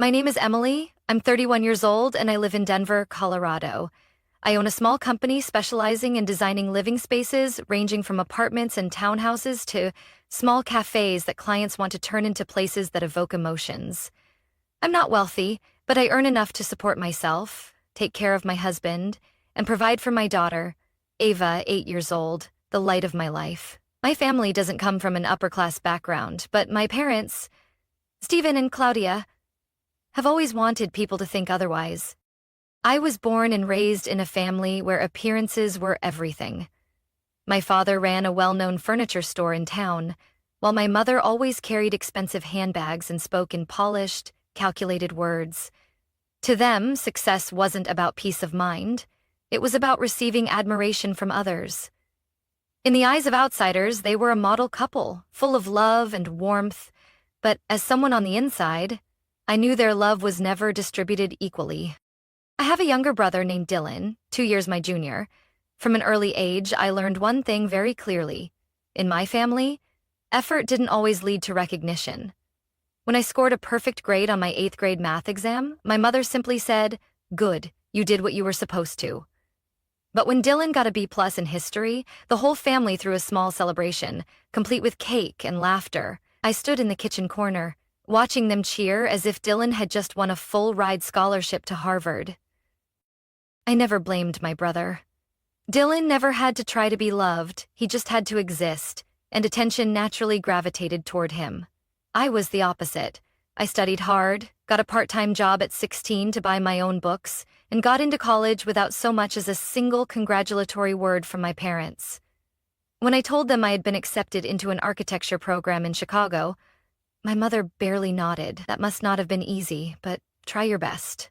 My name is Emily. I'm 31 years old and I live in Denver, Colorado. I own a small company specializing in designing living spaces ranging from apartments and townhouses to small cafes that clients want to turn into places that evoke emotions. I'm not wealthy, but I earn enough to support myself, take care of my husband, and provide for my daughter, Ava, 8 years old, the light of my life. My family doesn't come from an upper-class background, but my parents, Stephen and Claudia, have always wanted people to think otherwise. I was born and raised in a family where appearances were everything. My father ran a well-known furniture store in town, while my mother always carried expensive handbags and spoke in polished, calculated words. To them, success wasn't about peace of mind. It was about receiving admiration from others. In the eyes of outsiders, they were a model couple, full of love and warmth, but as someone on the inside, I knew their love was never distributed equally. I have a younger brother named Dylan, 2 years my junior. From an early age, I learned one thing very clearly. In my family, effort didn't always lead to recognition. When I scored a perfect grade on my 8th grade math exam, my mother simply said, "Good, you did what you were supposed to." But when Dylan got a B+ in history, the whole family threw a small celebration, complete with cake and laughter. I stood in the kitchen corner, watching them cheer as if Dylan had just won a full-ride scholarship to Harvard. I never blamed my brother. Dylan never had to try to be loved, he just had to exist, and attention naturally gravitated toward him. I was the opposite. I studied hard, got a part-time job at 16 to buy my own books, and got into college without so much as a single congratulatory word from my parents. When I told them I had been accepted into an architecture program in Chicago, my mother barely nodded. That must not have been easy, but try your best.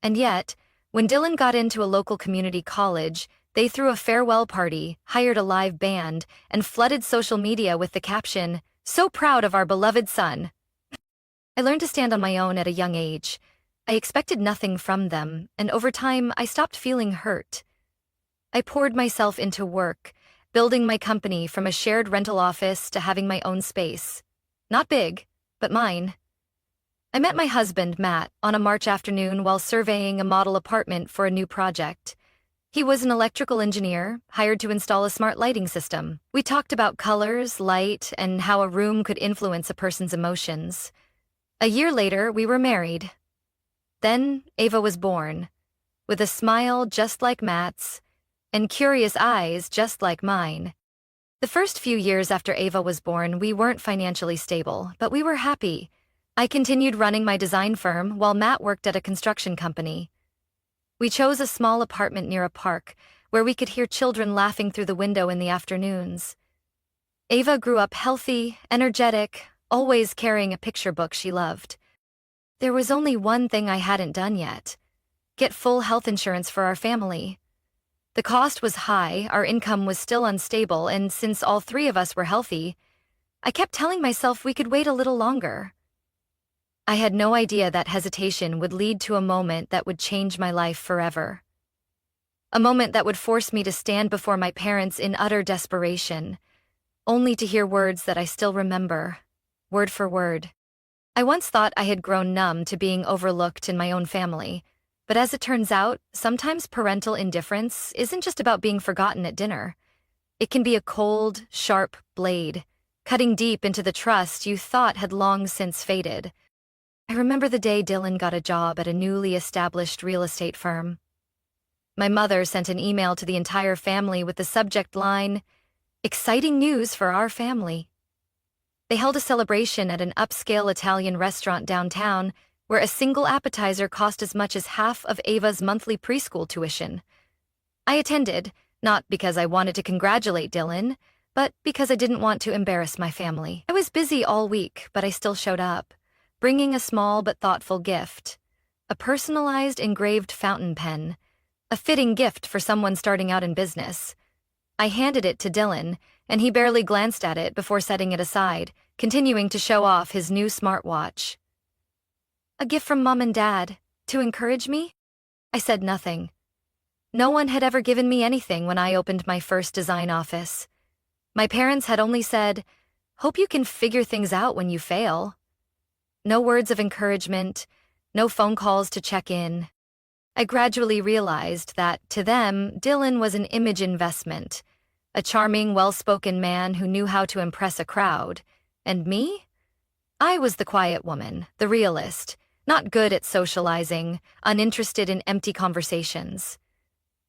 And yet, when Dylan got into a local community college, they threw a farewell party, hired a live band, and flooded social media with the caption, "So proud of our beloved son." I learned to stand on my own at a young age. I expected nothing from them, and over time, I stopped feeling hurt. I poured myself into work, building my company from a shared rental office to having my own space. Not big, but mine. I met my husband, Matt, on a March afternoon while surveying a model apartment for a new project. He was an electrical engineer, hired to install a smart lighting system. We talked about colors, light, and how a room could influence a person's emotions. A year later, we were married. Then, Ava was born, with a smile just like Matt's, and curious eyes just like mine. The first few years after Ava was born, we weren't financially stable, but we were happy. I continued running my design firm while Matt worked at a construction company. We chose a small apartment near a park, where we could hear children laughing through the window in the afternoons. Ava grew up healthy, energetic, always carrying a picture book she loved. There was only one thing I hadn't done yet: get full health insurance for our family. The cost was high, our income was still unstable, and since all three of us were healthy, I kept telling myself we could wait a little longer. I had no idea that hesitation would lead to a moment that would change my life forever. A moment that would force me to stand before my parents in utter desperation, only to hear words that I still remember, word for word. I once thought I had grown numb to being overlooked in my own family, but as it turns out, sometimes parental indifference isn't just about being forgotten at dinner. It can be a cold, sharp blade, cutting deep into the trust you thought had long since faded. I remember the day Dylan got a job at a newly established real estate firm. My mother sent an email to the entire family with the subject line, "Exciting news for our family." They held a celebration at an upscale Italian restaurant downtown where a single appetizer cost as much as half of Ava's monthly preschool tuition. I attended, not because I wanted to congratulate Dylan, but because I didn't want to embarrass my family. I was busy all week, but I still showed up, bringing a small but thoughtful gift, a personalized engraved fountain pen, a fitting gift for someone starting out in business. I handed it to Dylan, and he barely glanced at it before setting it aside, continuing to show off his new smartwatch. "A gift from Mom and Dad, to encourage me?" I said nothing. No one had ever given me anything when I opened my first design office. My parents had only said, "Hope you can figure things out when you fail." No words of encouragement, no phone calls to check in. I gradually realized that, to them, Dylan was an image investment, a charming, well-spoken man who knew how to impress a crowd. And me? I was the quiet woman, the realist, not good at socializing, uninterested in empty conversations.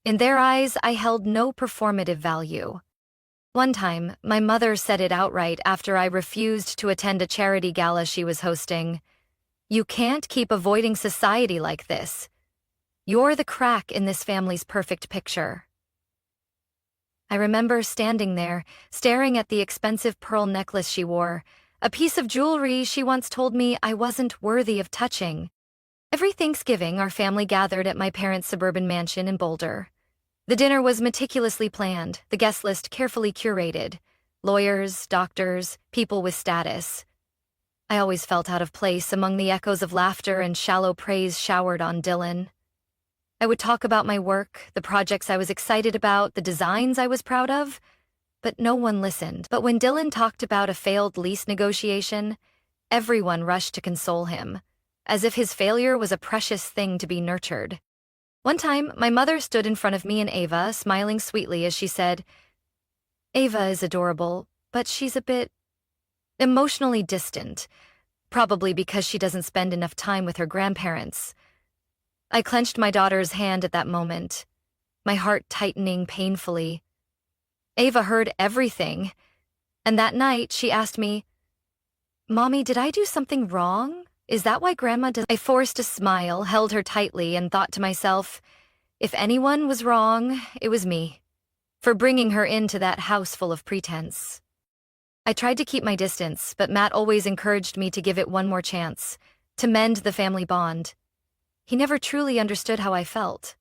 In their eyes, I held no performative value. One time, my mother said it outright after I refused to attend a charity gala she was hosting. "You can't keep avoiding society like this. You're the crack in this family's perfect picture." I remember standing there, staring at the expensive pearl necklace she wore, a piece of jewelry she once told me I wasn't worthy of touching. Every Thanksgiving, our family gathered at my parents' suburban mansion in Boulder. The dinner was meticulously planned, the guest list carefully curated. Lawyers, doctors, people with status. I always felt out of place among the echoes of laughter and shallow praise showered on Dylan. I would talk about my work, the projects I was excited about, the designs I was proud of, but no one listened. But when Dylan talked about a failed lease negotiation, everyone rushed to console him, as if his failure was a precious thing to be nurtured. One time, my mother stood in front of me and Ava, smiling sweetly as she said, "Ava is adorable, but she's a bit emotionally distant, probably because she doesn't spend enough time with her grandparents." I clenched my daughter's hand at that moment, my heart tightening painfully. Ava heard everything, and that night she asked me, "Mommy, did I do something wrong? Is that why Grandma does—" I forced a smile, held her tightly, and thought to myself, if anyone was wrong, it was me, for bringing her into that house full of pretense. I tried to keep my distance, but Matt always encouraged me to give it one more chance, to mend the family bond. He never truly understood how I felt.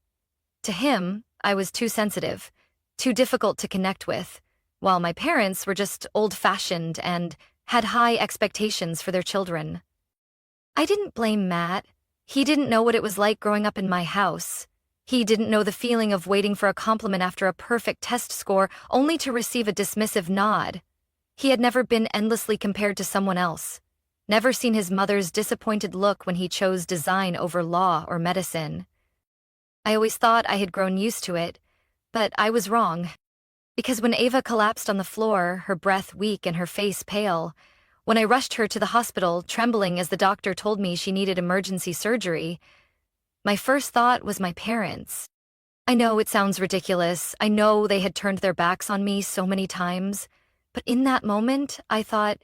To him, I was too sensitive, too difficult to connect with, while my parents were just old-fashioned and had high expectations for their children. I didn't blame Matt. He didn't know what it was like growing up in my house. He didn't know the feeling of waiting for a compliment after a perfect test score only to receive a dismissive nod. He had never been endlessly compared to someone else. Never seen his mother's disappointed look when he chose design over law or medicine. I always thought I had grown used to it, but I was wrong. Because when Ava collapsed on the floor, her breath weak and her face pale, when I rushed her to the hospital, trembling as the doctor told me she needed emergency surgery, my first thought was my parents. I know it sounds ridiculous. I know they had turned their backs on me so many times, but in that moment, I thought,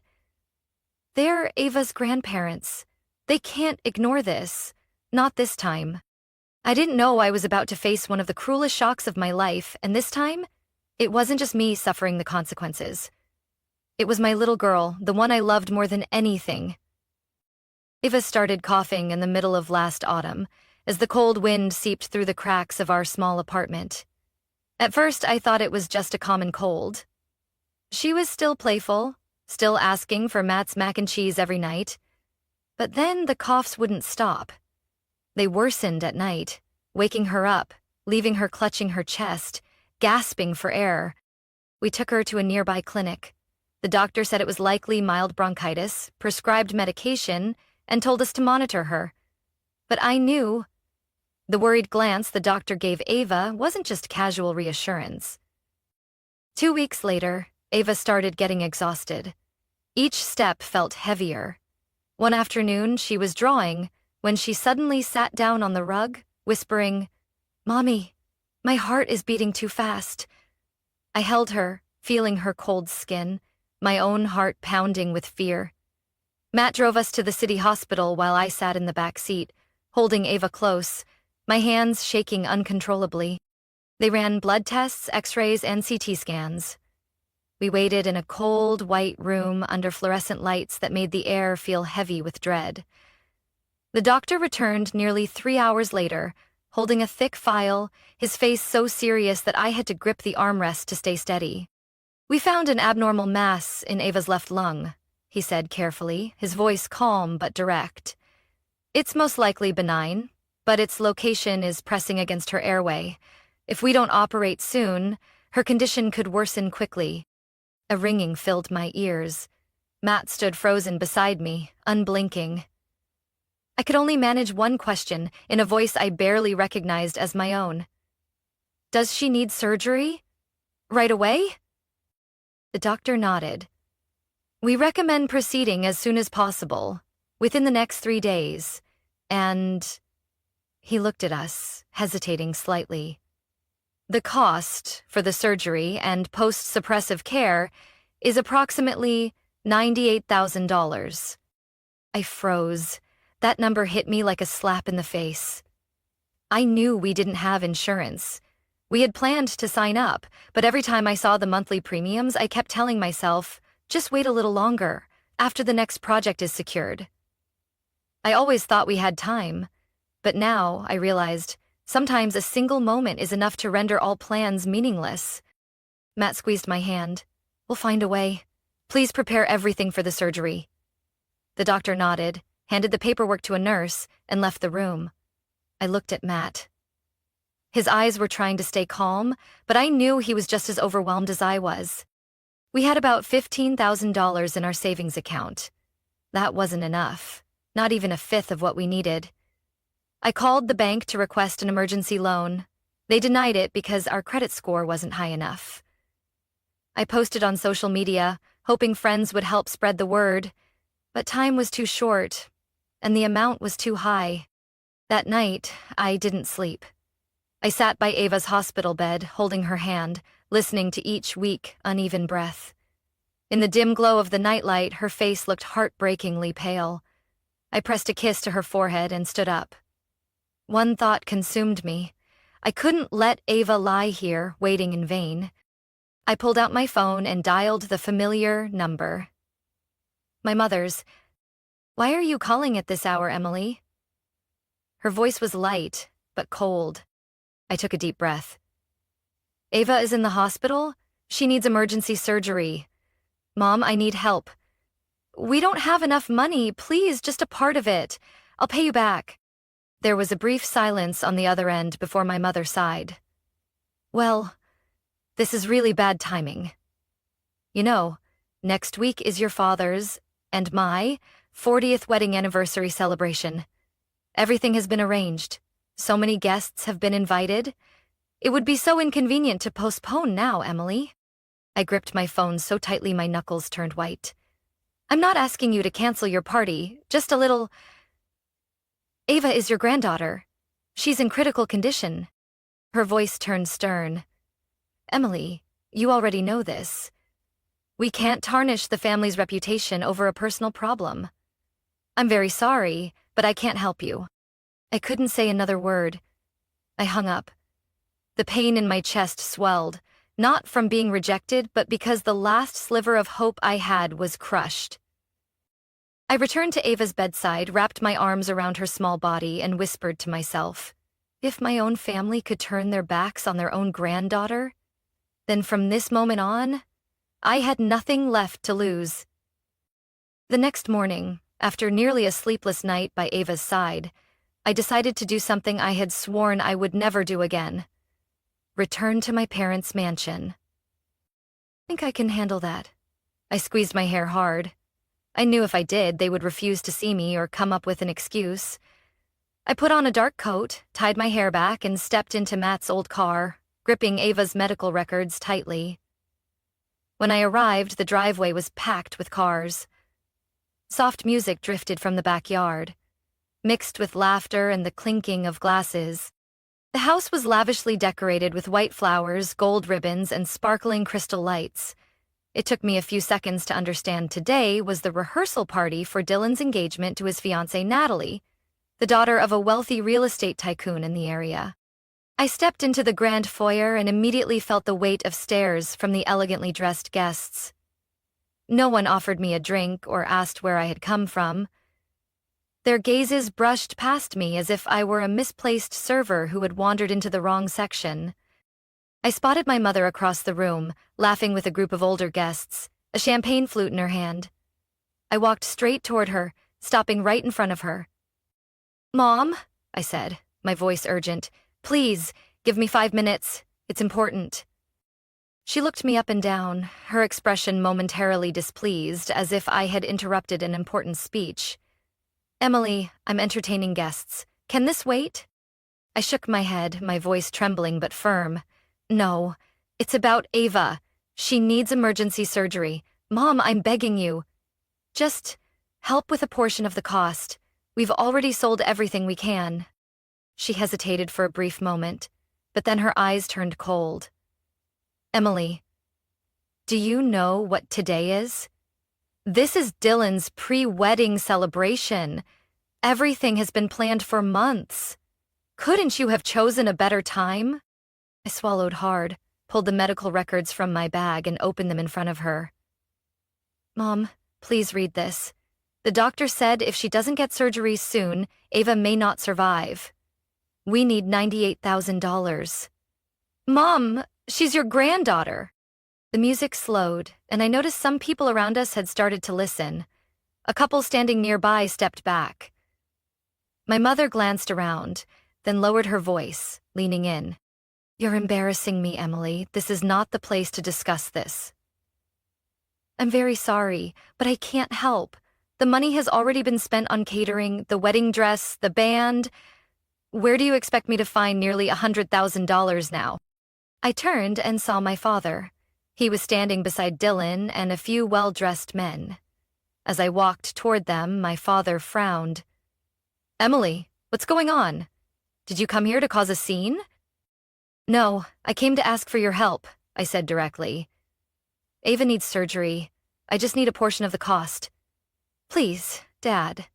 they're Ava's grandparents. They can't ignore this. Not this time. I didn't know I was about to face one of the cruelest shocks of my life, and this time, it wasn't just me suffering the consequences. It was my little girl, the one I loved more than anything. Ava started coughing in the middle of last autumn, as the cold wind seeped through the cracks of our small apartment. At first, I thought it was just a common cold. She was still playful, still asking for Matt's mac and cheese every night. But then the coughs wouldn't stop. They worsened at night, waking her up, leaving her clutching her chest, gasping for air. We took her to a nearby clinic. The doctor said it was likely mild bronchitis, prescribed medication, and told us to monitor her. But I knew. The worried glance the doctor gave Ava wasn't just casual reassurance. 2 weeks later, Ava started getting exhausted. Each step felt heavier. One afternoon, she was drawing when she suddenly sat down on the rug, whispering, "Mommy, my heart is beating too fast." I held her, feeling her cold skin, my own heart pounding with fear. Matt drove us to the city hospital while I sat in the back seat, holding Ava close, my hands shaking uncontrollably. They ran blood tests, x-rays, and CT scans. We waited in a cold, white room under fluorescent lights that made the air feel heavy with dread. The doctor returned nearly 3 hours later, holding a thick file, his face so serious that I had to grip the armrest to stay steady. "We found an abnormal mass in Ava's left lung," he said carefully, his voice calm but direct. "It's most likely benign, but its location is pressing against her airway. If we don't operate soon, her condition could worsen quickly." A ringing filled my ears. Matt stood frozen beside me, unblinking. I could only manage one question in a voice I barely recognized as my own. Does she need surgery? Right away? The doctor nodded. We recommend proceeding as soon as possible, within the next 3 days, and he looked at us, hesitating slightly. The cost for the surgery and post-suppressive care is approximately $98,000. I froze. That number hit me like a slap in the face. I knew we didn't have insurance. We had planned to sign up, but every time I saw the monthly premiums, I kept telling myself, just wait a little longer, after the next project is secured. I always thought we had time, but now I realized sometimes a single moment is enough to render all plans meaningless. Matt squeezed my hand. We'll find a way. Please prepare everything for the surgery. The doctor nodded, handed the paperwork to a nurse, and left the room. I looked at Matt. His eyes were trying to stay calm, but I knew he was just as overwhelmed as I was. We had about $15,000 in our savings account. That wasn't enough, not even a fifth of what we needed. I called the bank to request an emergency loan. They denied it because our credit score wasn't high enough. I posted on social media, hoping friends would help spread the word, but time was too short, and the amount was too high. That night, I didn't sleep. I sat by Ava's hospital bed, holding her hand, listening to each weak, uneven breath. In the dim glow of the nightlight, her face looked heartbreakingly pale. I pressed a kiss to her forehead and stood up. One thought consumed me. I couldn't let Ava lie here, waiting in vain. I pulled out my phone and dialed the familiar number. My mother's. Why are you calling at this hour, Emily? Her voice was light, but cold. I took a deep breath. Ava is in the hospital. She needs emergency surgery. Mom, I need help. We don't have enough money. Please, just a part of it. I'll pay you back. There was a brief silence on the other end before my mother sighed. Well, this is really bad timing. You know, next week is your father's and my 40th wedding anniversary celebration. Everything has been arranged. So many guests have been invited. It would be so inconvenient to postpone now, Emily. I gripped my phone so tightly my knuckles turned white. I'm not asking you to cancel your party, just a little. Ava is your granddaughter. She's in critical condition. Her voice turned stern. Emily, you already know this. We can't tarnish the family's reputation over a personal problem. I'm very sorry, but I can't help you. I couldn't say another word. I hung up. The pain in my chest swelled, not from being rejected, but because the last sliver of hope I had was crushed. I returned to Ava's bedside, wrapped my arms around her small body, and whispered to myself, if my own family could turn their backs on their own granddaughter, then from this moment on, I had nothing left to lose. The next morning, after nearly a sleepless night by Ava's side, I decided to do something I had sworn I would never do again. Return to my parents' mansion. I think I can handle that. I squeezed my hair hard. I knew if I did, they would refuse to see me or come up with an excuse. I put on a dark coat, tied my hair back, and stepped into Matt's old car, gripping Ava's medical records tightly. When I arrived, the driveway was packed with cars. Soft music drifted from the backyard, mixed with laughter and the clinking of glasses. The house was lavishly decorated with white flowers, gold ribbons, and sparkling crystal lights. It took me a few seconds to understand today was the rehearsal party for Dylan's engagement to his fiancée Natalie, the daughter of a wealthy real estate tycoon in the area. I stepped into the grand foyer and immediately felt the weight of stares from the elegantly dressed guests. No one offered me a drink or asked where I had come from. Their gazes brushed past me as if I were a misplaced server who had wandered into the wrong section. I spotted my mother across the room, laughing with a group of older guests, a champagne flute in her hand. I walked straight toward her, stopping right in front of her. "Mom," I said, my voice urgent, "please, give me 5 minutes. It's important." She looked me up and down, her expression momentarily displeased, as if I had interrupted an important speech. Emily, I'm entertaining guests. Can this wait? I shook my head, my voice trembling but firm. No, it's about Ava. She needs emergency surgery. Mom, I'm begging you. Just help with a portion of the cost. We've already sold everything we can. She hesitated for a brief moment, but then her eyes turned cold. Emily, do you know what today is? This is Dylan's pre-wedding celebration. Everything has been planned for months. Couldn't you have chosen a better time? I swallowed hard, pulled the medical records from my bag and opened them in front of her. Mom, please read this. The doctor said if she doesn't get surgery soon, Ava may not survive. We need $98,000. Mom, she's your granddaughter. The music slowed, and I noticed some people around us had started to listen. A couple standing nearby stepped back. My mother glanced around, then lowered her voice, leaning in. You're embarrassing me, Emily. This is not the place to discuss this. I'm very sorry, but I can't help. The money has already been spent on catering, the wedding dress, the band. Where do you expect me to find nearly $100,000 now? I turned and saw my father. He was standing beside Dylan and a few well-dressed men. As I walked toward them, my father frowned. Emily, what's going on? Did you come here to cause a scene? No, I came to ask for your help, I said directly. Ava needs surgery. I just need a portion of the cost. Please, Dad.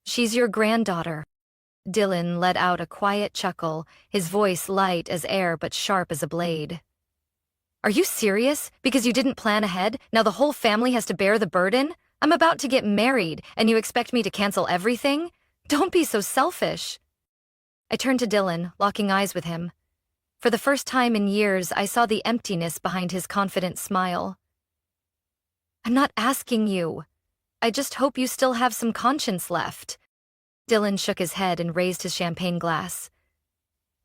She's your granddaughter. Dylan let out a quiet chuckle, his voice light as air but sharp as a blade. Are you serious? Because you didn't plan ahead, now the whole family has to bear the burden? I'm about to get married, and you expect me to cancel everything? Don't be so selfish. I turned to Dylan, locking eyes with him. For the first time in years, I saw the emptiness behind his confident smile. I'm not asking you. I just hope you still have some conscience left. Dylan shook his head and raised his champagne glass.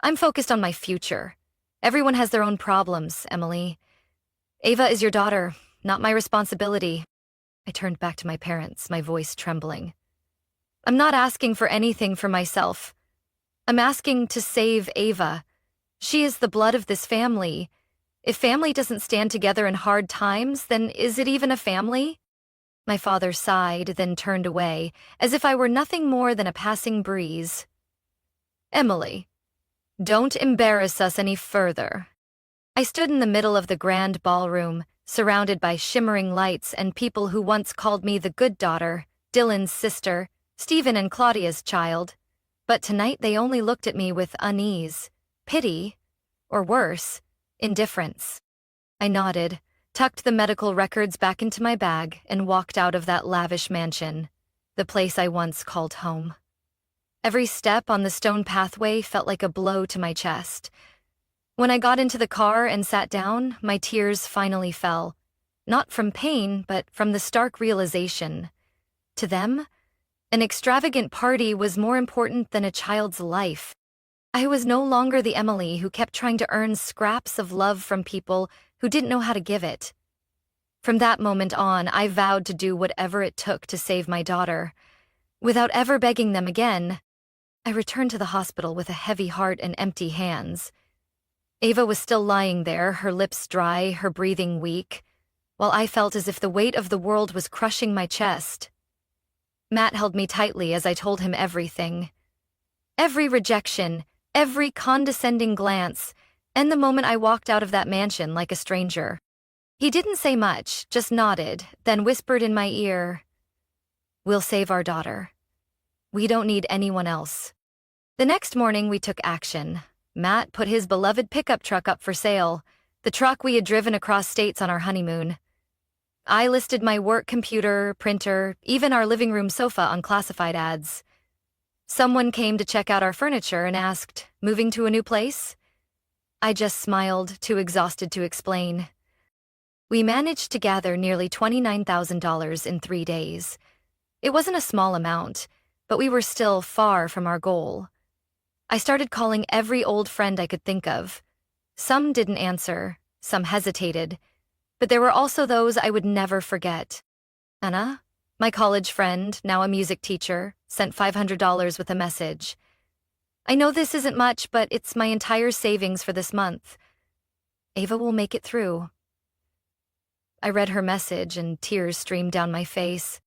I'm focused on my future. Everyone has their own problems, Emily. Ava is your daughter, not my responsibility. I turned back to my parents, my voice trembling. I'm not asking for anything for myself. I'm asking to save Ava. She is the blood of this family. If family doesn't stand together in hard times, then is it even a family? My father sighed, then turned away, as if I were nothing more than a passing breeze. Emily, don't embarrass us any further. I stood in the middle of the grand ballroom, surrounded by shimmering lights and people who once called me the good daughter, Dylan's sister, Stephen and Claudia's child. But tonight they only looked at me with unease, pity, or worse, indifference. I nodded, tucked the medical records back into my bag, and walked out of that lavish mansion, the place I once called home. Every step on the stone pathway felt like a blow to my chest. When I got into the car and sat down, my tears finally fell, not from pain, but from the stark realization. To them, an extravagant party was more important than a child's life. I was no longer the Emily who kept trying to earn scraps of love from people who didn't know how to give it. From that moment on, I vowed to do whatever it took to save my daughter. Without ever begging them again, I returned to the hospital with a heavy heart and empty hands. Ava was still lying there, her lips dry, her breathing weak, while I felt as if the weight of the world was crushing my chest. Matt held me tightly as I told him everything. Every rejection, every condescending glance, and the moment I walked out of that mansion like a stranger. He didn't say much, just nodded, then whispered in my ear, "We'll save our daughter. We don't need anyone else." The next morning we took action. Matt put his beloved pickup truck up for sale, the truck we had driven across states on our honeymoon. I listed my work computer, printer, even our living room sofa on classified ads. Someone came to check out our furniture and asked, "Moving to a new place?" I just smiled, too exhausted to explain. We managed to gather nearly $29,000 in 3 days. It wasn't a small amount, but we were still far from our goal. I started calling every old friend I could think of. Some didn't answer, some hesitated, but there were also those I would never forget. Anna, My college friend, now a music teacher, sent $500 with a message. I know this isn't much, but it's my entire savings for this month. Ava will make it through. I read her message and tears streamed down my face.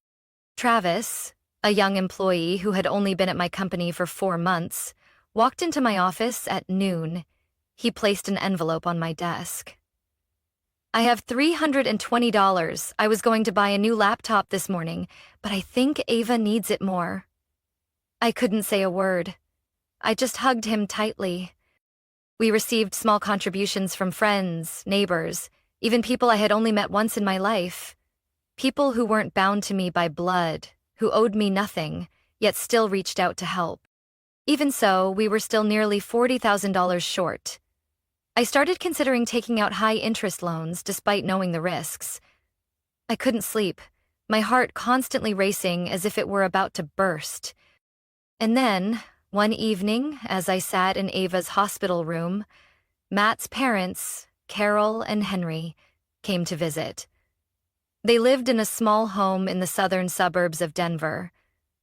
Travis, a young employee who had only been at my company for 4 months, walked into my office at noon. He placed an envelope on my desk. I have $320. I was going to buy a new laptop this morning, but I think Ava needs it more. I couldn't say a word. I just hugged him tightly. We received small contributions from friends, neighbors, even people I had only met once in my life. People who weren't bound to me by blood, who owed me nothing, yet still reached out to help. Even so, we were still nearly $40,000 short. I started considering taking out high-interest loans despite knowing the risks. I couldn't sleep, my heart constantly racing as if it were about to burst. And then, one evening, as I sat in Ava's hospital room, Matt's parents, Carol and Henry, came to visit. They lived in a small home in the southern suburbs of Denver,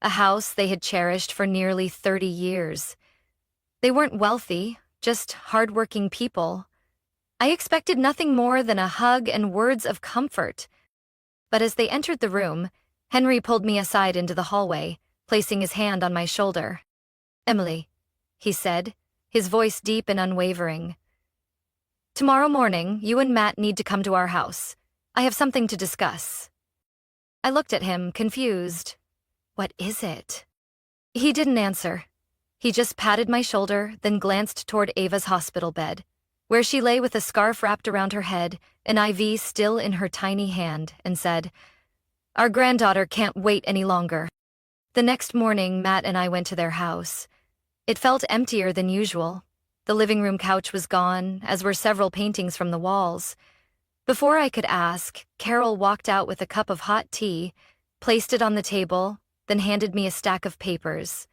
a house they had cherished for nearly 30 years. They weren't wealthy, just hardworking people. I expected nothing more than a hug and words of comfort. But as they entered the room, Henry pulled me aside into the hallway, placing his hand on my shoulder. "Emily," he said, his voice deep and unwavering. "Tomorrow morning, you and Matt need to come to our house. I have something to discuss." I looked at him, confused. What is it? He didn't answer. He just patted my shoulder, then glanced toward Ava's hospital bed, where she lay with a scarf wrapped around her head, an IV still in her tiny hand, and said, "Our granddaughter can't wait any longer." The next morning, Matt and I went to their house. It felt emptier than usual. The living room couch was gone, as were several paintings from the walls. Before I could ask, Carol walked out with a cup of hot tea, placed it on the table, then handed me a stack of papers.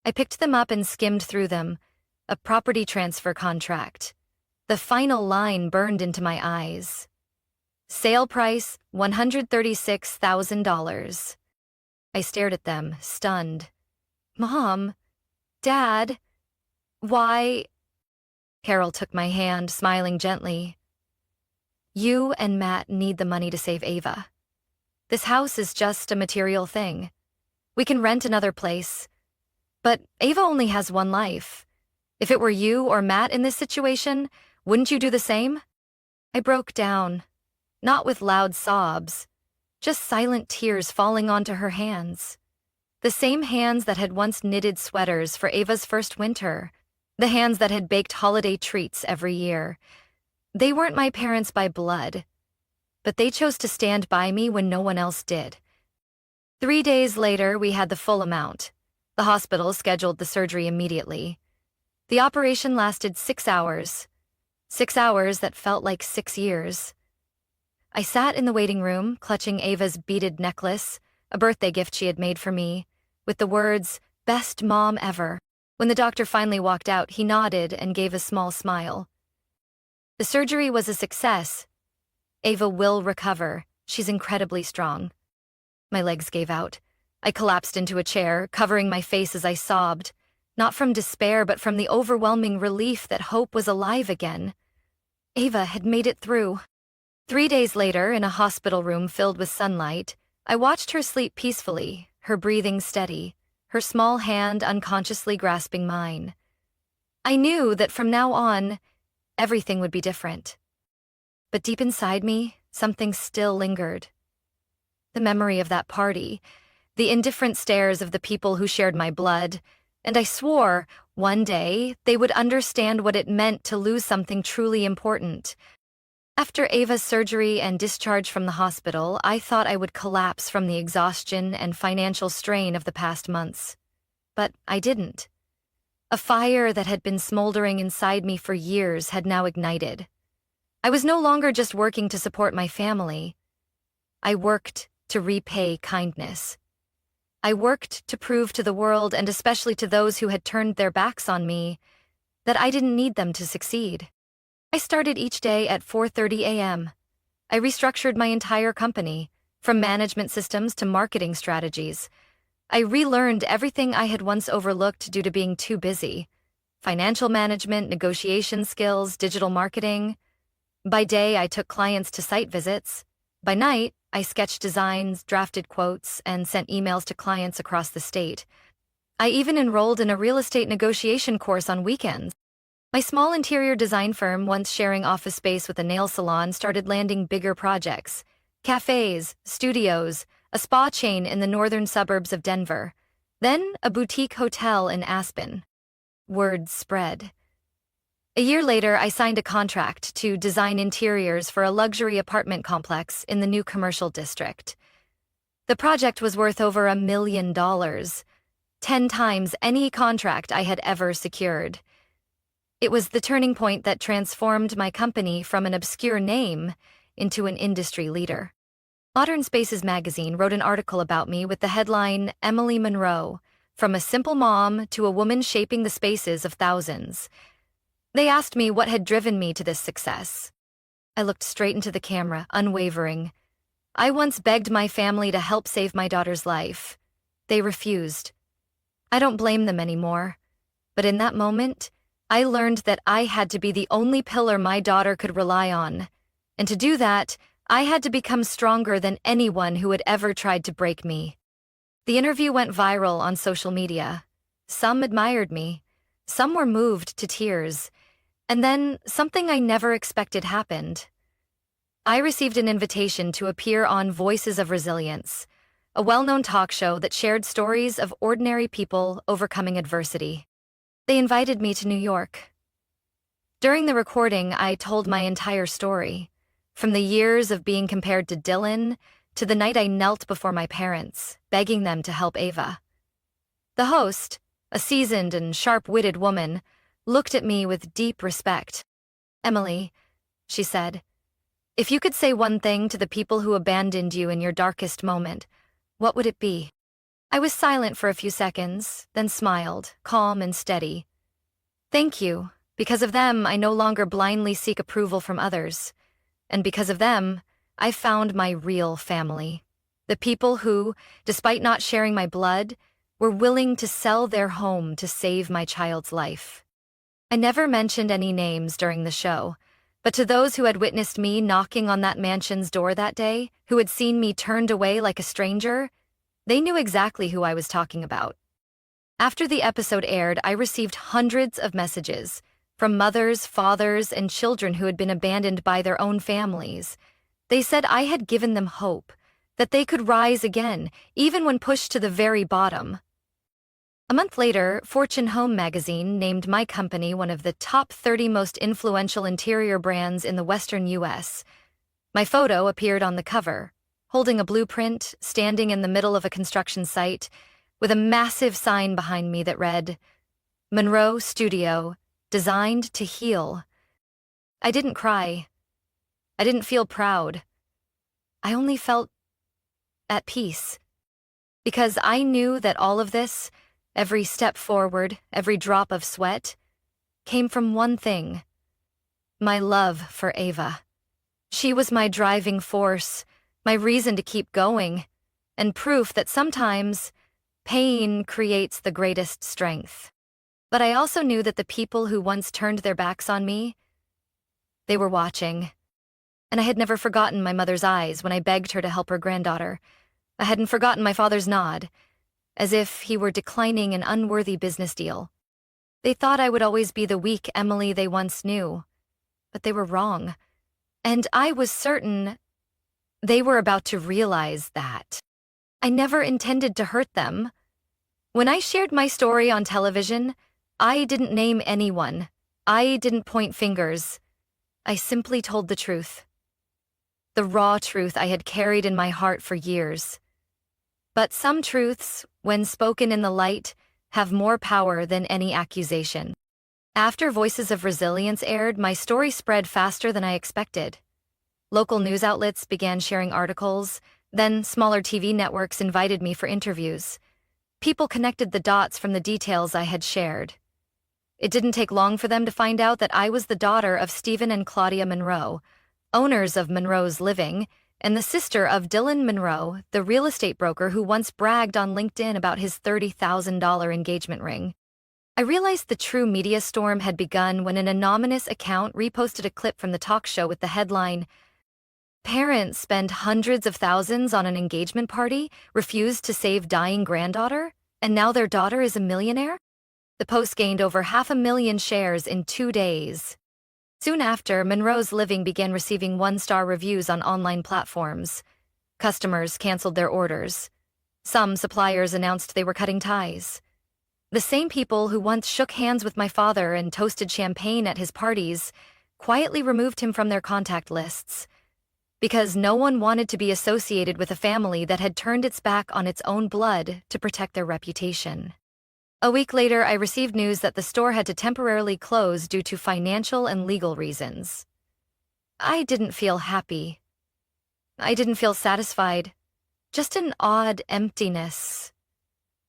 I picked them up and skimmed through them. A property transfer contract. The final line burned into my eyes. Sale price, $136,000. I stared at them, stunned. "Mom, Dad, why?" Carol took my hand, smiling gently. "You and Matt need the money to save Ava. This house is just a material thing. We can rent another place. But Ava only has one life. If it were you or Matt in this situation, wouldn't you do the same?" I broke down, not with loud sobs, just silent tears falling onto her hands. The same hands that had once knitted sweaters for Ava's first winter, the hands that had baked holiday treats every year. They weren't my parents by blood, but they chose to stand by me when no one else did. 3 days later, we had the full amount. The hospital scheduled the surgery immediately. The operation lasted 6 hours. 6 hours that felt like 6 years. I sat in the waiting room, clutching Ava's beaded necklace, a birthday gift she had made for me, with the words, "Best mom ever." When the doctor finally walked out, he nodded and gave a small smile. The surgery was a success. Ava will recover. She's incredibly strong. My legs gave out. I collapsed into a chair, covering my face as I sobbed, not from despair but from the overwhelming relief that hope was alive again. Ava had made it through. 3 days later, in a hospital room filled with sunlight, I watched her sleep peacefully, her breathing steady, her small hand unconsciously grasping mine. I knew that from now on, everything would be different. But deep inside me, something still lingered. The memory of that party, the indifferent stares of the people who shared my blood, and I swore, one day, they would understand what it meant to lose something truly important. After Ava's surgery and discharge from the hospital, I thought I would collapse from the exhaustion and financial strain of the past months. But I didn't. A fire that had been smoldering inside me for years had now ignited. I was no longer just working to support my family. I worked to repay kindness. I worked to prove to the world, and especially to those who had turned their backs on me, that I didn't need them to succeed. I started each day at 4:30 a.m. I restructured my entire company, from management systems to marketing strategies. I relearned everything I had once overlooked due to being too busy: financial management, negotiation skills, digital marketing. By day, I took clients to site visits. By night, I sketched designs, drafted quotes, and sent emails to clients across the state. I even enrolled in a real estate negotiation course on weekends. My small interior design firm, once sharing office space with a nail salon, started landing bigger projects: cafes, studios, a spa chain in the northern suburbs of Denver, then a boutique hotel in Aspen. Word spread. A year later, I signed a contract to design interiors for a luxury apartment complex in the new commercial district. The project was worth over $1 million, 10 times any contract I had ever secured. It was the turning point that transformed my company from an obscure name into an industry leader. Modern Spaces magazine wrote an article about me with the headline, "Emily Monroe, from a simple mom to a woman shaping the spaces of thousands." They asked me what had driven me to this success. I looked straight into the camera, unwavering. I once begged my family to help save my daughter's life. They refused. I don't blame them anymore. But in that moment, I learned that I had to be the only pillar my daughter could rely on. And to do that, I had to become stronger than anyone who had ever tried to break me. The interview went viral on social media. Some admired me. Some were moved to tears. And then something I never expected happened. I received an invitation to appear on Voices of Resilience, a well-known talk show that shared stories of ordinary people overcoming adversity. They invited me to New York. During the recording, I told my entire story, from the years of being compared to Dylan to the night I knelt before my parents, begging them to help Ava. The host, a seasoned and sharp-witted woman, looked at me with deep respect. "Emily," she said, "if you could say one thing to the people who abandoned you in your darkest moment, what would it be?" I was silent for a few seconds, then smiled, calm and steady. "Thank you. Because of them, I no longer blindly seek approval from others. And because of them, I found my real family. The people who, despite not sharing my blood, were willing to sell their home to save my child's life." I never mentioned any names during the show, but to those who had witnessed me knocking on that mansion's door that day, who had seen me turned away like a stranger, they knew exactly who I was talking about. After the episode aired, I received hundreds of messages from mothers, fathers, and children who had been abandoned by their own families. They said I had given them hope, that they could rise again, even when pushed to the very bottom. A month later, Fortune Home magazine named my company one of the top 30 most influential interior brands in the Western U.S. My photo appeared on the cover, holding a blueprint, standing in the middle of a construction site, with a massive sign behind me that read, "Monroe Studio, designed to heal." I didn't cry. I didn't feel proud. I only felt at peace. Because I knew that all of this, every step forward, every drop of sweat, came from one thing: my love for Ava. She was my driving force, my reason to keep going, and proof that sometimes pain creates the greatest strength. But I also knew that the people who once turned their backs on me, they were watching. And I had never forgotten my mother's eyes when I begged her to help her granddaughter. I hadn't forgotten my father's nod, as if he were declining an unworthy business deal. They thought I would always be the weak Emily they once knew, but they were wrong. And I was certain they were about to realize that. I never intended to hurt them. When I shared my story on television, I didn't name anyone. I didn't point fingers. I simply told the truth. The raw truth I had carried in my heart for years. But some truths, when spoken in the light, have more power than any accusation. After Voices of Resilience aired, my story spread faster than I expected. Local news outlets began sharing articles, then smaller TV networks invited me for interviews. People connected the dots from the details I had shared. It didn't take long for them to find out that I was the daughter of Stephen and Claudia Monroe, owners of Monroe's Living, and the sister of Dylan Monroe, the real estate broker who once bragged on LinkedIn about his $30,000 engagement ring. I realized the true media storm had begun when an anonymous account reposted a clip from the talk show with the headline, "Parents spend hundreds of thousands on an engagement party, refused to save dying granddaughter, and now their daughter is a millionaire?" The post gained over 500,000 shares in 2 days. Soon after, Monroe's Living began receiving one-star reviews on online platforms. Customers canceled their orders. Some suppliers announced they were cutting ties. The same people who once shook hands with my father and toasted champagne at his parties quietly removed him from their contact lists, because no one wanted to be associated with a family that had turned its back on its own blood to protect their reputation. A week later, I received news that the store had to temporarily close due to financial and legal reasons. I didn't feel happy. I didn't feel satisfied. Just an odd emptiness.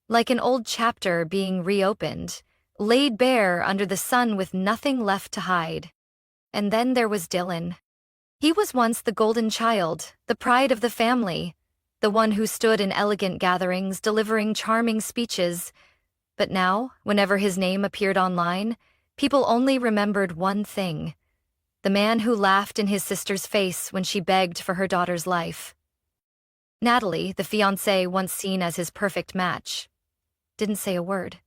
Like an old chapter being reopened, laid bare under the sun with nothing left to hide. And then there was Dylan. He was once the golden child, the pride of the family, the one who stood in elegant gatherings delivering charming speeches. But now, whenever his name appeared online, people only remembered one thing: the man who laughed in his sister's face when she begged for her daughter's life. Natalie, the fiancée once seen as his perfect match, didn't say a word.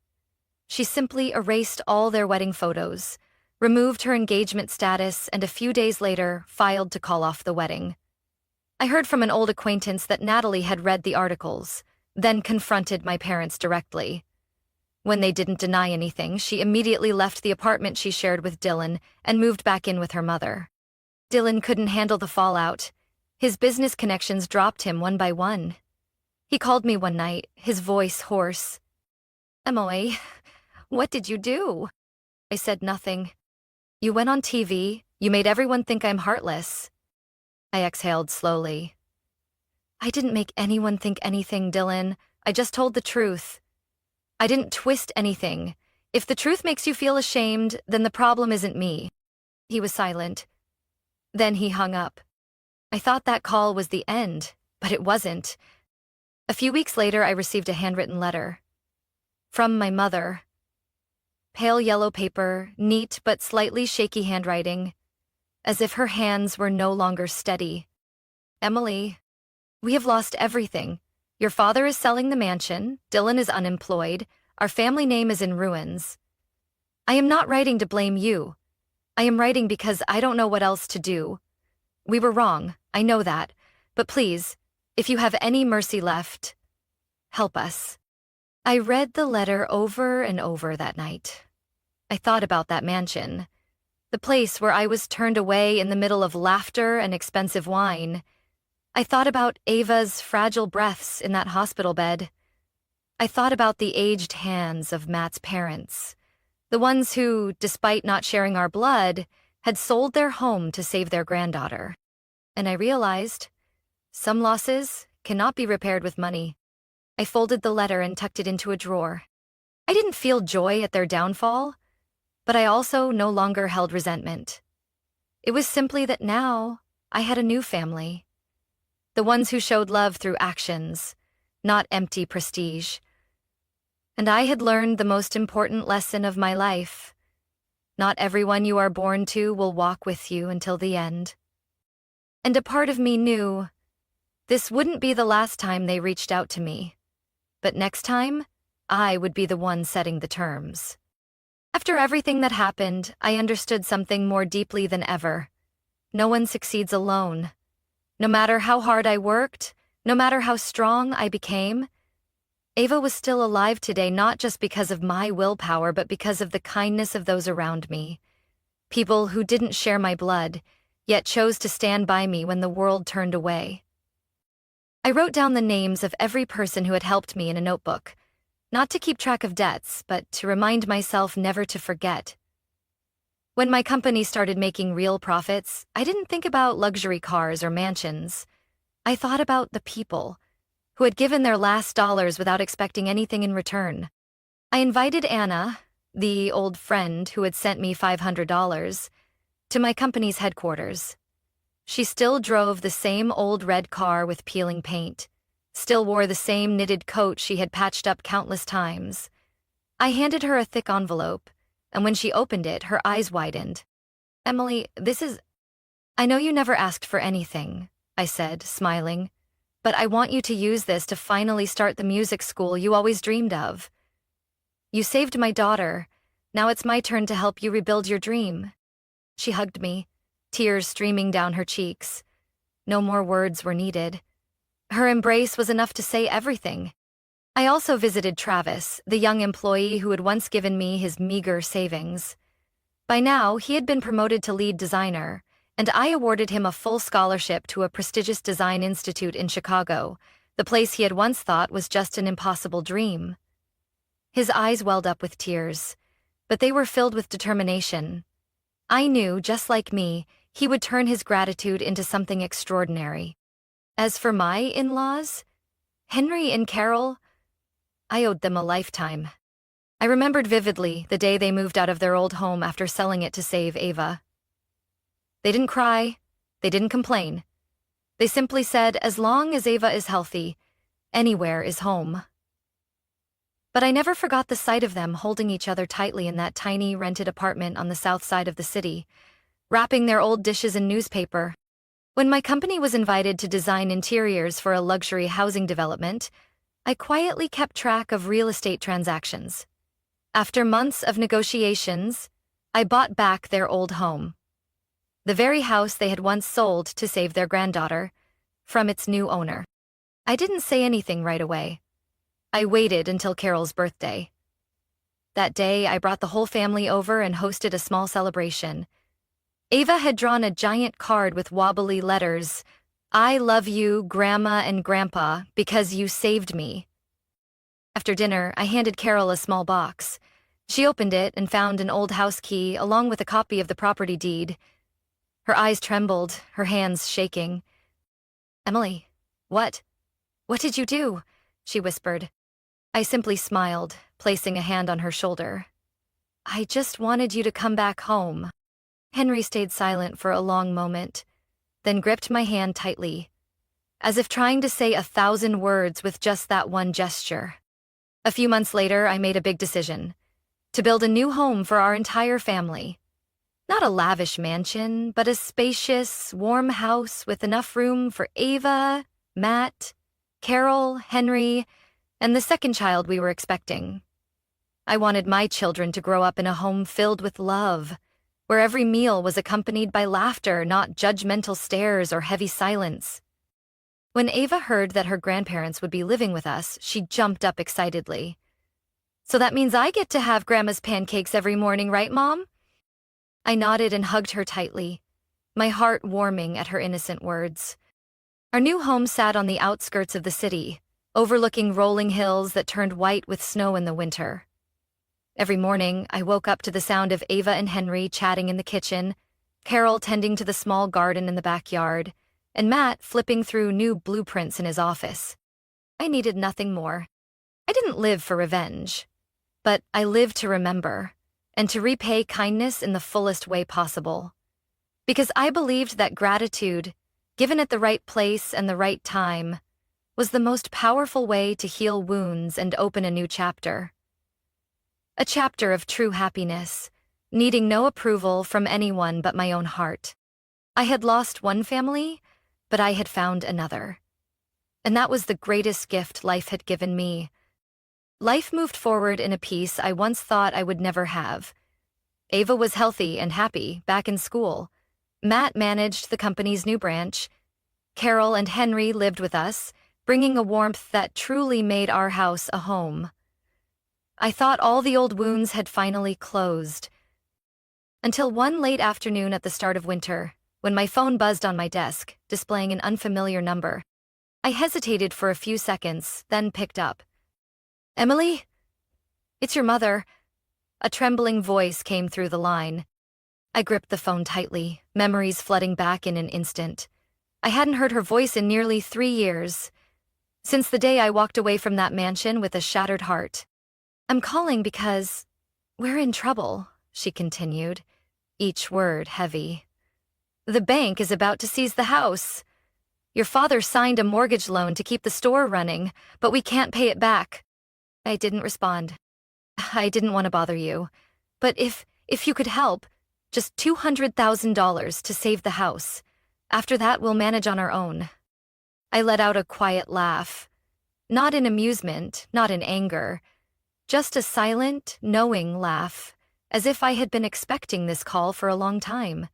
She simply erased all their wedding photos, removed her engagement status, and a few days later filed to call off the wedding. I heard from an old acquaintance that Natalie had read the articles, then confronted my parents directly. When they didn't deny anything, she immediately left the apartment she shared with Dylan and moved back in with her mother. Dylan couldn't handle the fallout. His business connections dropped him one by one. He called me one night, his voice hoarse. "Emily, what did you do?" I said nothing. "You went on TV, you made everyone think I'm heartless." I exhaled slowly. "I didn't make anyone think anything, Dylan. I just told the truth. I didn't twist anything. If the truth makes you feel ashamed, then the problem isn't me." He was silent. Then he hung up. I thought that call was the end, but it wasn't. A few weeks later, I received a handwritten letter. From my mother. Pale yellow paper, neat but slightly shaky handwriting, as if her hands were no longer steady. "Emily, we have lost everything. Your father is selling the mansion, Dylan is unemployed, our family name is in ruins. I am not writing to blame you. I am writing because I don't know what else to do. We were wrong, I know that, but please, if you have any mercy left, help us." I read the letter over and over that night. I thought about that mansion, the place where I was turned away in the middle of laughter and expensive wine. I thought about Ava's fragile breaths in that hospital bed. I thought about the aged hands of Matt's parents, the ones who, despite not sharing our blood, had sold their home to save their granddaughter. And I realized, some losses cannot be repaired with money. I folded the letter and tucked it into a drawer. I didn't feel joy at their downfall, but I also no longer held resentment. It was simply that now I had a new family. The ones who showed love through actions, not empty prestige. And I had learned the most important lesson of my life. Not everyone you are born to will walk with you until the end. And a part of me knew this wouldn't be the last time they reached out to me. But next time, I would be the one setting the terms. After everything that happened, I understood something more deeply than ever. No one succeeds alone. No matter how hard I worked, no matter how strong I became, Ava was still alive today not just because of my willpower but because of the kindness of those around me. People who didn't share my blood, yet chose to stand by me when the world turned away. I wrote down the names of every person who had helped me in a notebook, not to keep track of debts, but to remind myself never to forget. When my company started making real profits, I didn't think about luxury cars or mansions. I thought about the people who had given their last dollars without expecting anything in return. I invited Anna, the old friend who had sent me $500, to my company's headquarters. She still drove the same old red car with peeling paint, still wore the same knitted coat she had patched up countless times. I handed her a thick envelope, and when she opened it, her eyes widened. "Emily, this is—" "I know you never asked for anything," I said, smiling, "but I want you to use this to finally start the music school you always dreamed of. You saved my daughter. Now it's my turn to help you rebuild your dream." She hugged me, tears streaming down her cheeks. No more words were needed. Her embrace was enough to say everything. I also visited Travis, the young employee who had once given me his meager savings. By now, he had been promoted to lead designer, and I awarded him a full scholarship to a prestigious design institute in Chicago, the place he had once thought was just an impossible dream. His eyes welled up with tears, but they were filled with determination. I knew, just like me, he would turn his gratitude into something extraordinary. As for my in-laws, Henry and Carol, I owed them a lifetime. I remembered vividly the day they moved out of their old home after selling it to save Ava. They didn't cry, they didn't complain. They simply said, as long as Ava is healthy, anywhere is home. But I never forgot the sight of them holding each other tightly in that tiny rented apartment on the south side of the city, wrapping their old dishes in newspaper. When my company was invited to design interiors for a luxury housing development, I quietly kept track of real estate transactions. After months of negotiations, I bought back their old home, the very house they had once sold to save their granddaughter, from its new owner. I didn't say anything right away. I waited until Carol's birthday. That day, I brought the whole family over and hosted a small celebration. Ava had drawn a giant card with wobbly letters, "I love you, Grandma and Grandpa, because you saved me." After dinner, I handed Carol a small box. She opened it and found an old house key along with a copy of the property deed. Her eyes trembled, her hands shaking. "Emily, what did you do?" she whispered. I simply smiled, placing a hand on her shoulder. "I just wanted you to come back home." Henry stayed silent for a long moment, then gripped my hand tightly, as if trying to say 1,000 words with just that one gesture. A few months later, I made a big decision: to build a new home for our entire family. Not a lavish mansion, but a spacious, warm house with enough room for Ava, Matt, Carol, Henry, and the second child we were expecting. I wanted my children to grow up in a home filled with love, where every meal was accompanied by laughter, not judgmental stares or heavy silence. When Ava heard that her grandparents would be living with us, she jumped up excitedly. "So that means I get to have Grandma's pancakes every morning, right, Mom?" I nodded and hugged her tightly, my heart warming at her innocent words. Our new home sat on the outskirts of the city, overlooking rolling hills that turned white with snow in the winter. Every morning, I woke up to the sound of Ava and Henry chatting in the kitchen, Carol tending to the small garden in the backyard, and Matt flipping through new blueprints in his office. I needed nothing more. I didn't live for revenge, but I lived to remember, and to repay kindness in the fullest way possible. Because I believed that gratitude, given at the right place and the right time, was the most powerful way to heal wounds and open a new chapter. A chapter of true happiness, needing no approval from anyone but my own heart. I had lost one family, but I had found another. And that was the greatest gift life had given me. Life moved forward in a pace I once thought I would never have. Ava was healthy and happy, back in school. Matt managed the company's new branch. Carol and Henry lived with us, bringing a warmth that truly made our house a home. I thought all the old wounds had finally closed. Until one late afternoon at the start of winter, when my phone buzzed on my desk, displaying an unfamiliar number. I hesitated for a few seconds, then picked up. "Emily? It's your mother." A trembling voice came through the line. I gripped the phone tightly, memories flooding back in an instant. I hadn't heard her voice in nearly 3 years, since the day I walked away from that mansion with a shattered heart. "I'm calling because we're in trouble," she continued, each word heavy. The bank is about to seize the house. Your father signed a mortgage loan to keep the store running, but we can't pay it back. I didn't respond. I didn't want to bother you. But if you could help, just $200,000 to save the house. After that, we'll manage on our own. I let out a quiet laugh. Not in amusement, not in anger. Just a silent, knowing laugh, as if I had been expecting this call for a long time.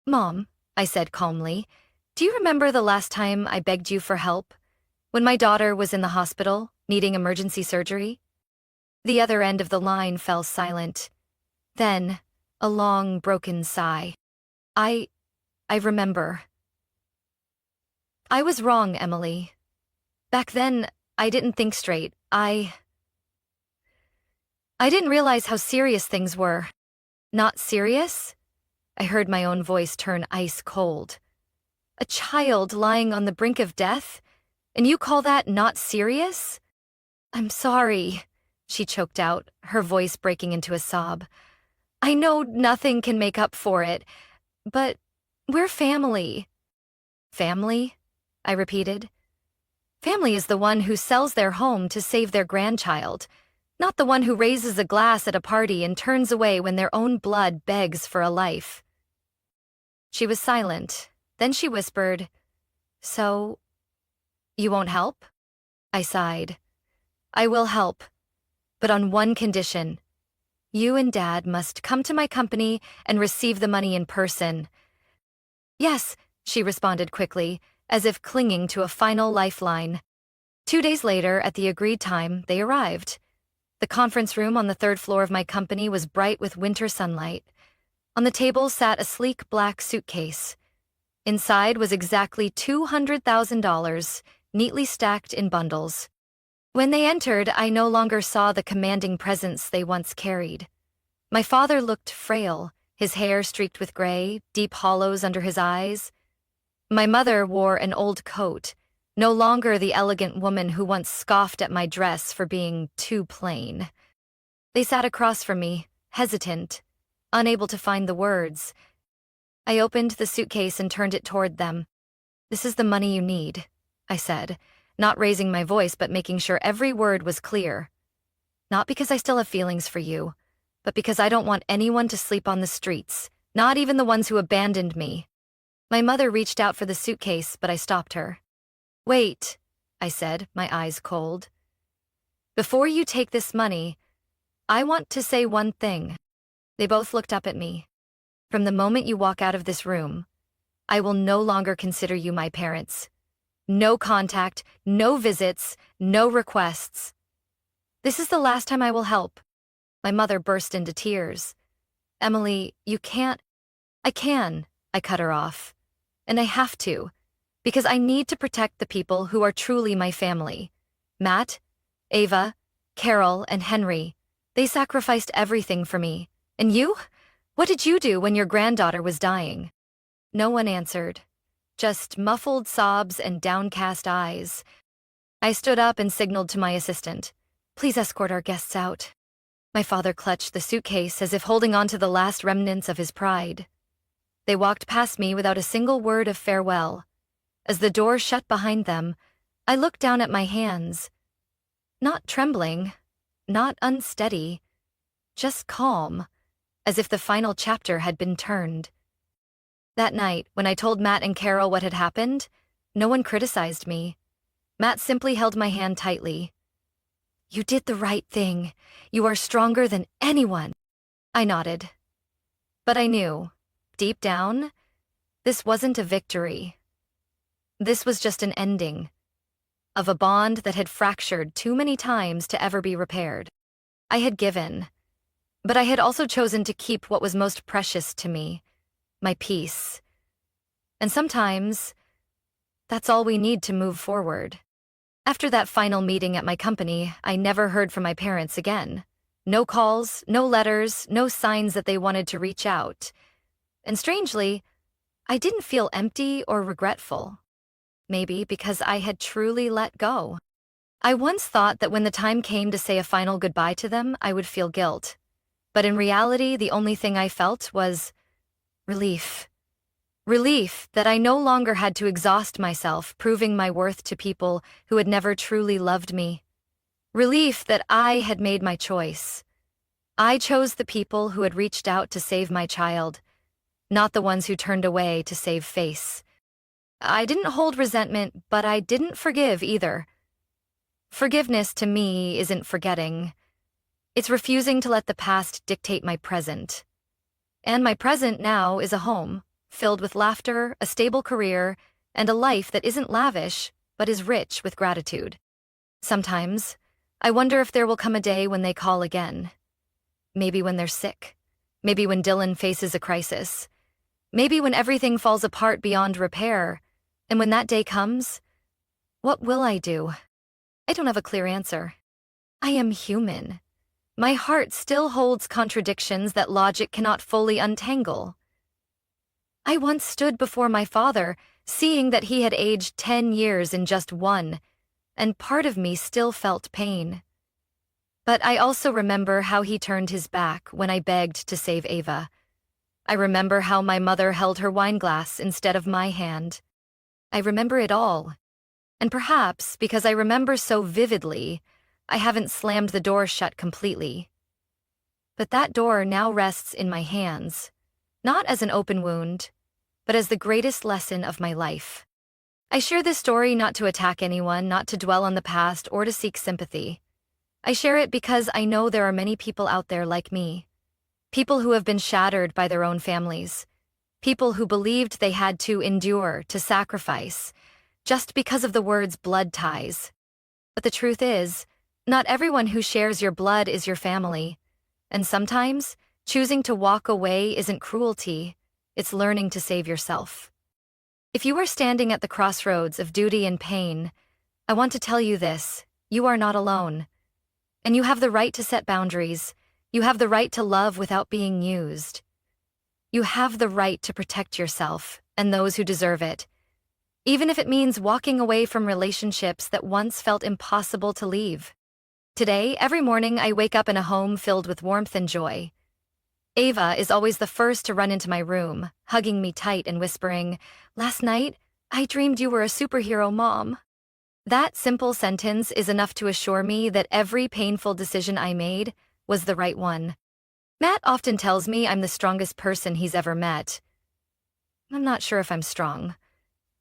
Mom, I said calmly, do you remember the last time I begged you for help? When my daughter was in the hospital, needing emergency surgery? The other end of the line fell silent. Then, a long, broken sigh. I remember. I was wrong, Emily. Back then, I didn't think straight. I didn't realize how serious things were. Not serious? I heard my own voice turn ice cold. A child lying on the brink of death? And you call that not serious? I'm sorry, she choked out, her voice breaking into a sob. I know nothing can make up for it, but we're family. Family? I repeated. Family is the one who sells their home to save their grandchild, not the one who raises a glass at a party and turns away when their own blood begs for a life. She was silent. Then she whispered, So, you won't help? I sighed. I will help, but on one condition. You and Dad must come to my company and receive the money in person. Yes, she responded quickly, as if clinging to a final lifeline. 2 days later, at the agreed time, they arrived. The conference room on the third floor of my company was bright with winter sunlight. On the table sat a sleek black suitcase. Inside was exactly $200,000, neatly stacked in bundles. When they entered, I no longer saw the commanding presence they once carried. My father looked frail, his hair streaked with gray, deep hollows under his eyes. My mother wore an old coat, no longer the elegant woman who once scoffed at my dress for being too plain. They sat across from me, hesitant, unable to find the words. I opened the suitcase and turned it toward them. This is the money you need, I said, not raising my voice but making sure every word was clear. Not because I still have feelings for you, but because I don't want anyone to sleep on the streets, not even the ones who abandoned me. My mother reached out for the suitcase, but I stopped her. Wait, I said, my eyes cold. Before you take this money, I want to say one thing. They both looked up at me. From the moment you walk out of this room, I will no longer consider you my parents. No contact, no visits, no requests. This is the last time I will help. My mother burst into tears. Emily, you can't. I can, I cut her off. And I have to, because I need to protect the people who are truly my family. Matt, Ava, Carol, and Henry. They sacrificed everything for me. And you? What did you do when your granddaughter was dying? No one answered. Just muffled sobs and downcast eyes. I stood up and signaled to my assistant. Please escort our guests out. My father clutched the suitcase as if holding on to the last remnants of his pride. They walked past me without a single word of farewell. As the door shut behind them, I looked down at my hands. Not trembling, not unsteady, just calm, as if the final chapter had been turned. That night, when I told Matt and Carol what had happened, no one criticized me. Matt simply held my hand tightly. You did the right thing. You are stronger than anyone. I nodded. But I knew, deep down, this wasn't a victory. This was just an ending of a bond that had fractured too many times to ever be repaired. I had given, but I had also chosen to keep what was most precious to me, my peace. And sometimes, that's all we need to move forward. After that final meeting at my company, I never heard from my parents again. No calls, no letters, no signs that they wanted to reach out. And strangely, I didn't feel empty or regretful. Maybe because I had truly let go. I once thought that when the time came to say a final goodbye to them, I would feel guilt. But in reality, the only thing I felt was relief. Relief that I no longer had to exhaust myself proving my worth to people who had never truly loved me. Relief that I had made my choice. I chose the people who had reached out to save my child, not the ones who turned away to save face. I didn't hold resentment, but I didn't forgive either. Forgiveness to me isn't forgetting. It's refusing to let the past dictate my present. And my present now is a home, filled with laughter, a stable career, and a life that isn't lavish, but is rich with gratitude. Sometimes, I wonder if there will come a day when they call again. Maybe when they're sick. Maybe when Dylan faces a crisis. Maybe when everything falls apart beyond repair. And when that day comes, what will I do? I don't have a clear answer. I am human. My heart still holds contradictions that logic cannot fully untangle. I once stood before my father, seeing that he had aged 10 years in just one, and part of me still felt pain. But I also remember how he turned his back when I begged to save Ava. I remember how my mother held her wine glass instead of my hand. I remember it all. And perhaps because I remember so vividly, I haven't slammed the door shut completely. But that door now rests in my hands, not as an open wound, but as the greatest lesson of my life. I share this story not to attack anyone, not to dwell on the past, or to seek sympathy. I share it because I know there are many people out there like me. People who have been shattered by their own families. People who believed they had to endure, to sacrifice, just because of the words blood ties. But the truth is, not everyone who shares your blood is your family. And sometimes, choosing to walk away isn't cruelty, it's learning to save yourself. If you are standing at the crossroads of duty and pain, I want to tell you this: you are not alone. And you have the right to set boundaries. You have the right to love without being used. You have the right to protect yourself and those who deserve it, even if it means walking away from relationships that once felt impossible to leave. Today, every morning I wake up in a home filled with warmth and joy. Ava is always the first to run into my room, hugging me tight and whispering, "Last night, I dreamed you were a superhero, Mom." That simple sentence is enough to assure me that every painful decision I made was the right one. Matt often tells me I'm the strongest person he's ever met. I'm not sure if I'm strong,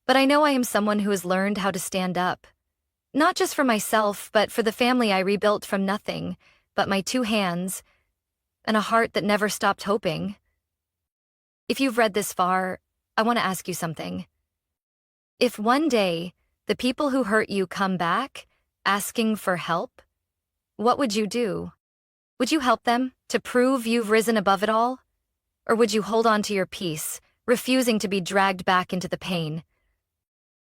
but I know I am someone who has learned how to stand up. Not just for myself, but for the family I rebuilt from nothing, but my 2 hands, and a heart that never stopped hoping. If you've read this far, I want to ask you something. If one day the people who hurt you come back, asking for help, what would you do? Would you help them to prove you've risen above it all? Or would you hold on to your peace, refusing to be dragged back into the pain?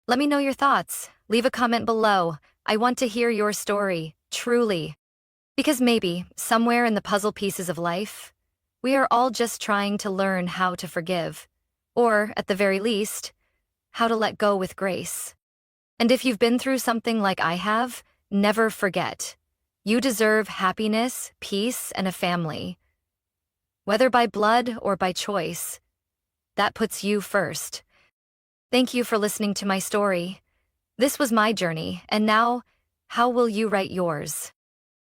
Let me know your thoughts. Leave a comment below. I want to hear your story, truly. Because maybe, somewhere in the puzzle pieces of life, we are all just trying to learn how to forgive. Or, at the very least, how to let go with grace. And if you've been through something like I have, never forget. You deserve happiness, peace, and a family. Whether by blood or by choice, that puts you first. Thank you for listening to my story. This was my journey, and now, how will you write yours?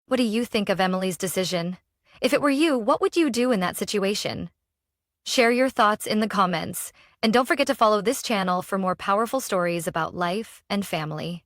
What do you think of Emily's decision? If it were you, what would you do in that situation? Share your thoughts in the comments, and don't forget to follow this channel for more powerful stories about life and family.